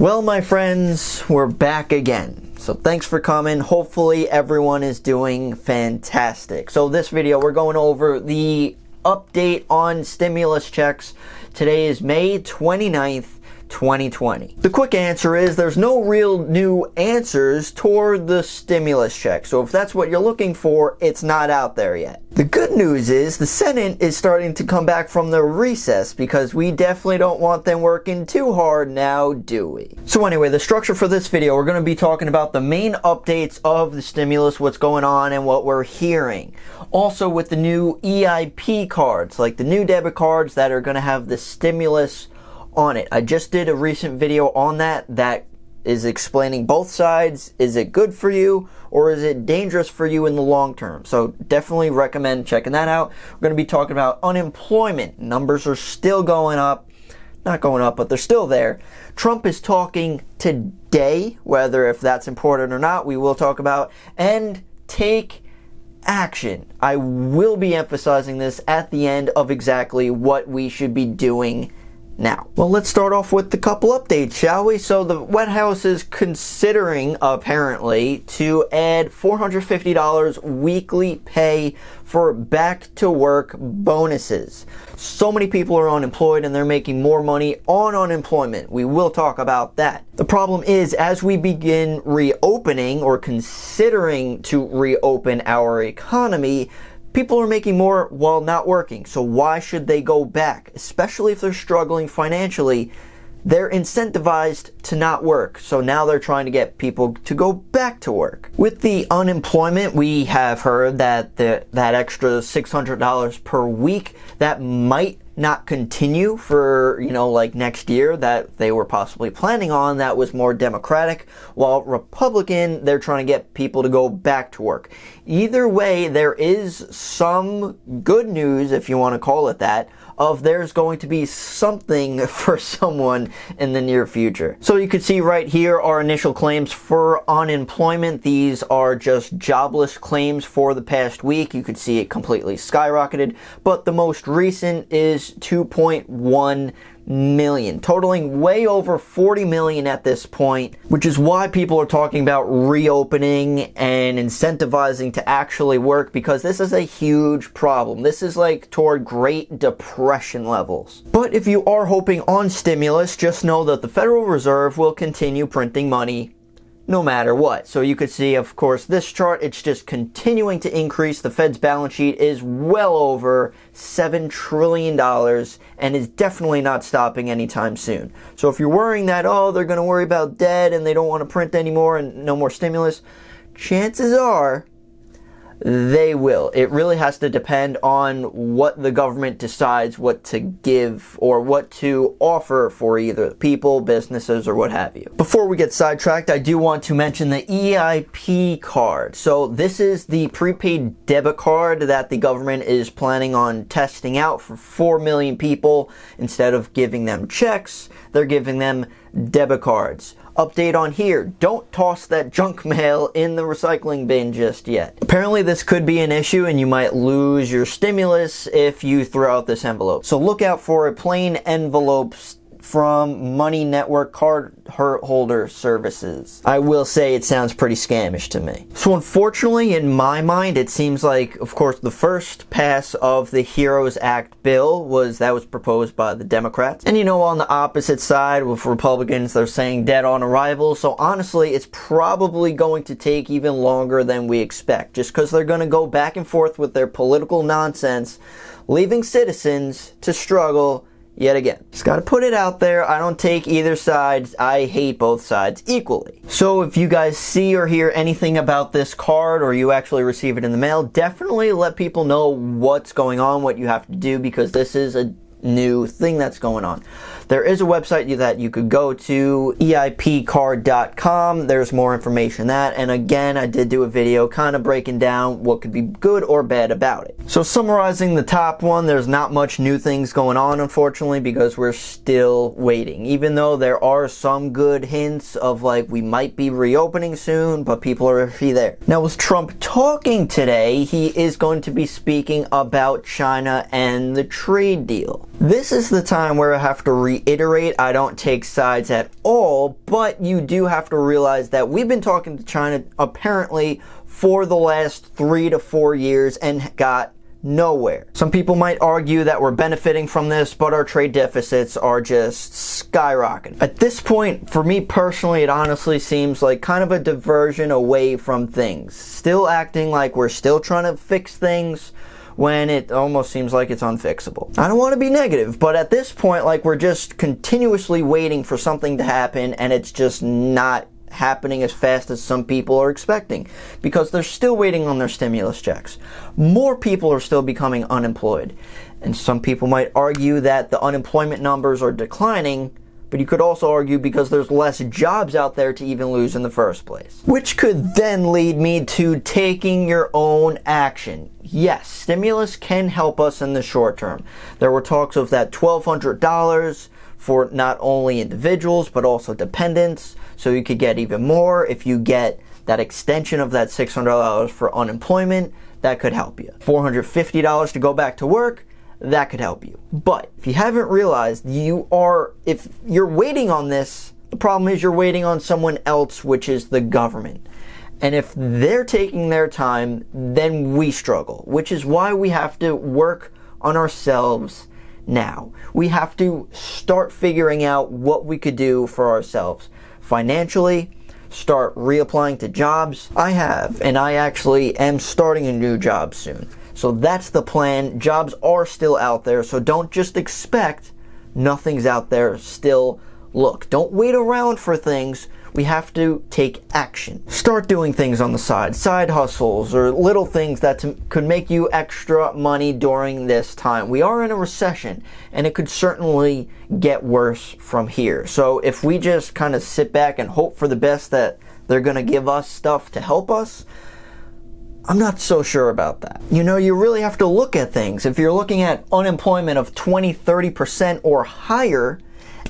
Well, my friends, we're back again. So thanks for coming. Hopefully everyone is doing fantastic. So this video, we're going over the update on stimulus checks. Today is May 29th, 2020. The quick answer is there's no real new answers toward the stimulus check. So if that's what you're looking for, it's not out there yet. The good news is the Senate is starting to come back from their recess because we definitely don't want them working too hard now, do we? So anyway, the structure for this video, we're going to be talking about the main updates of the stimulus, what's going on and what we're hearing. Also with the new EIP cards, like the new debit cards that are going to have the stimulus on it. I just did a recent video on that is explaining both sides. Is it good for you or is it dangerous for you in the long term? So definitely recommend checking that out. We're going to be talking about unemployment. Numbers are still going up. Not going up, but they're still there. Trump is talking today, whether if that's important or not, we will talk about. And take action. I will be emphasizing this at the end of exactly what we should be doing now. Well, let's start off with the couple updates, shall we? So the White House is considering, apparently, to add $450 weekly pay for back to work bonuses. So many people are unemployed and they're making more money on unemployment. We will talk about that. The problem is, as we begin reopening or considering to reopen our economy, people are making more while not working, so why should they go back? Especially if they're struggling financially, they're incentivized to not work. So now they're trying to get people to go back to work. With the unemployment, we have heard that that extra $600 per week, that might not continue for, like next year, that they were possibly planning on. That was more Democratic, while Republican, they're trying to get people to go back to work. Either way, there is some good news, if you want to call it that, of there's going to be something for someone in the near future. So you can see right here our initial claims for unemployment. These are just jobless claims for the past week. You could see it completely skyrocketed, but the most recent is 2.1 million, totaling way over 40 million at this point, which is why people are talking about reopening and incentivizing to actually work, because this is a huge problem. This is like toward Great Depression levels. But if you are hoping on stimulus, just know that the Federal Reserve will continue printing money no matter what. So you could see, of course, this chart, it's just continuing to increase. The Fed's balance sheet is well over $7 trillion and is definitely not stopping anytime soon. So if you're worrying that, oh, they're going to worry about debt and they don't want to print anymore and no more stimulus, chances are they will. It really has to depend on what the government decides what to give or what to offer for either people, businesses, or what have you. Before we get sidetracked, I do want to mention the EIP card. So this is the prepaid debit card that the government is planning on testing out for 4 million people. Instead of giving them checks, they're giving them debit cards. Update on here, don't toss that junk mail in the recycling bin just yet. Apparently this could be an issue and you might lose your stimulus if you throw out this envelope. So look out for a plain envelope from Money Network card holder services. I will say it sounds pretty scamish to me. So unfortunately, in my mind, it seems like, of course, the first pass of the HEROES Act bill was proposed by the Democrats. And on the opposite side with Republicans, they're saying dead on arrival. So honestly, it's probably going to take even longer than we expect, just because they're going to go back and forth with their political nonsense, leaving citizens to struggle yet again. Just gotta put it out there. I don't take either side. I hate both sides equally. So if you guys see or hear anything about this card or you actually receive it in the mail, definitely let people know what's going on, what you have to do, because this is a new thing that's going on. There is a website that you could go to, EIPcard.com. There's more information on that. And again, I did do a video kind of breaking down what could be good or bad about it. So summarizing the top one, there's not much new things going on, unfortunately, because we're still waiting. Even though there are some good hints of like we might be reopening soon, but people are already there. Now with Trump talking today, he is going to be speaking about China and the trade deal. This is the time where I have to reiterate reiterate, I don't take sides at all, but you do have to realize that we've been talking to China apparently for the last 3 to 4 years and got nowhere. Some people might argue that we're benefiting from this, but our trade deficits are just skyrocketing. At this point, for me personally, it honestly seems like kind of a diversion away from things. Still acting like we're still trying to fix things when it almost seems like it's unfixable. I don't want to be negative, but at this point, like, we're just continuously waiting for something to happen, and it's just not happening as fast as some people are expecting because they're still waiting on their stimulus checks. More people are still becoming unemployed, and some people might argue that the unemployment numbers are declining, but you could also argue because there's less jobs out there to even lose in the first place. Which could then lead me to taking your own action. Yes, stimulus can help us in the short term. There were talks of that $1,200 for not only individuals but also dependents, so you could get even more. If you get that extension of that $600 for unemployment, that could help you. $450 to go back to work, that could help you. But if you haven't realized, if you're waiting on this, the problem is you're waiting on someone else, which is the government. And if they're taking their time, then we struggle, which is why we have to work on ourselves now. We have to start figuring out what we could do for ourselves financially, start reapplying to jobs. I have, and I actually am starting a new job soon. So that's the plan. Jobs are still out there, so don't just expect nothing's out there. Still look. Don't wait around for things. We have to take action. Start doing things on the side hustles or little things that could make you extra money during this time. We are in a recession, and it could certainly get worse from here. So if we just kind of sit back and hope for the best that they're going to give us stuff to help us, I'm not so sure about that. You know, you really have to look at things. If you're looking at unemployment of 20-30% or higher,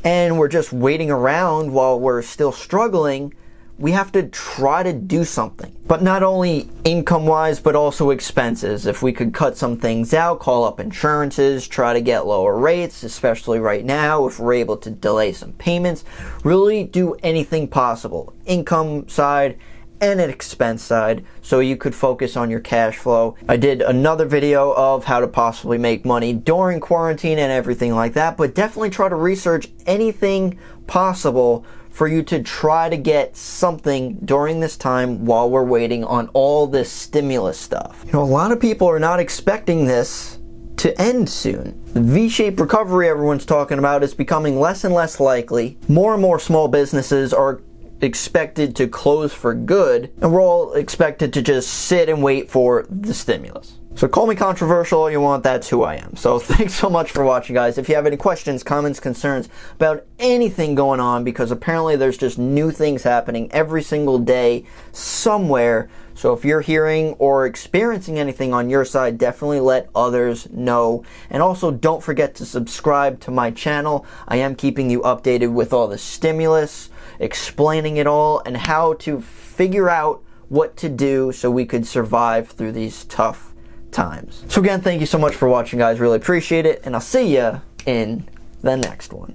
and we're just waiting around while we're still struggling, we have to try to do something. But not only income-wise, but also expenses. If we could cut some things out, call up insurances, try to get lower rates, especially right now, if we're able to delay some payments, really do anything possible. Income side and an expense side, so you could focus on your cash flow. I did another video of how to possibly make money during quarantine and everything like that, but definitely try to research anything possible for you to try to get something during this time while we're waiting on all this stimulus stuff. You know, a lot of people are not expecting this to end soon. The V-shaped recovery everyone's talking about is becoming less and less likely. More and more small businesses are expected to close for good, and we're all expected to just sit and wait for the stimulus. So call me controversial all you want, that's who I am. So thanks so much for watching, guys. If you have any questions, comments, concerns about anything going on, because apparently there's just new things happening every single day somewhere. So if you're hearing or experiencing anything on your side, definitely let others know. And also don't forget to subscribe to my channel. I am keeping you updated with all the stimulus, explaining it all, and how to figure out what to do so we could survive through these tough times. So again, thank you so much for watching, guys. Really appreciate it, and I'll see ya in the next one.